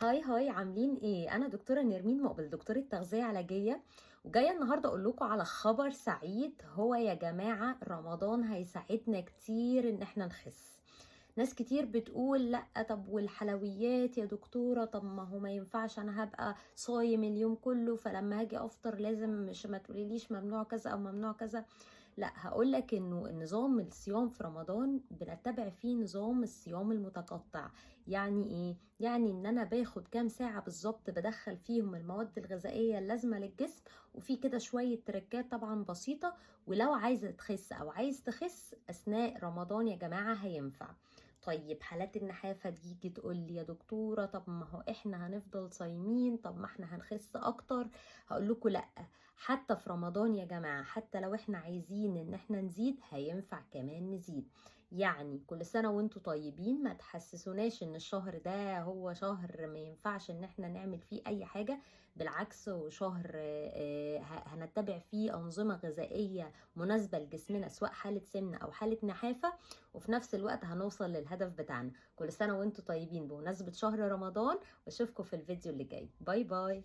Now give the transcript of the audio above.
هاي هاي، عاملين ايه؟ انا دكتوره نرمين مقبل، دكتوره تغذيه علاجيه، وجايه النهارده اقول لكم على خبر سعيد. هو يا جماعه رمضان هيساعدنا كتير ان احنا نخس. ناس كتير بتقول لا، طب والحلويات يا دكتوره؟ طب ما هو ما ينفعش، انا هبقى صايم اليوم كله، فلما هاجي افطر لازم مش ما تقوليليش ممنوع كذا او ممنوع كذا. لا، هقولك انه النظام الصيام في رمضان بنتبع فيه نظام الصيام المتقطع. يعني ايه؟ يعني ان انا باخد كام ساعة بالظبط بدخل فيهم المواد الغذائية اللازمة للجسم، وفي كده شوية تركات طبعا بسيطة. ولو عايزة تخس او عايز تخس اثناء رمضان يا جماعة هينفع. طيب حالات النحافة دي يجي تقول لي يا دكتورة طب ما هو احنا هنفضل صايمين، طب ما احنا هنخس اكتر. هقول لكم لا، حتى في رمضان يا جماعة، حتى لو احنا عايزين ان احنا نزيد هينفع كمان نزيد. يعني كل سنة وانتوا طيبين، ما تحسسوناش ان الشهر ده هو شهر ما ينفعش ان احنا نعمل فيه اي حاجة. بالعكس، هو شهر هنتبع فيه انظمة غذائية مناسبة لجسمنا، سواء حالة سمنة او حالة نحافة، وفي نفس الوقت هنوصل للهدف بتاعنا. كل سنة وانتوا طيبين بمناسبة شهر رمضان، واشوفكم في الفيديو اللي جاي. باي باي.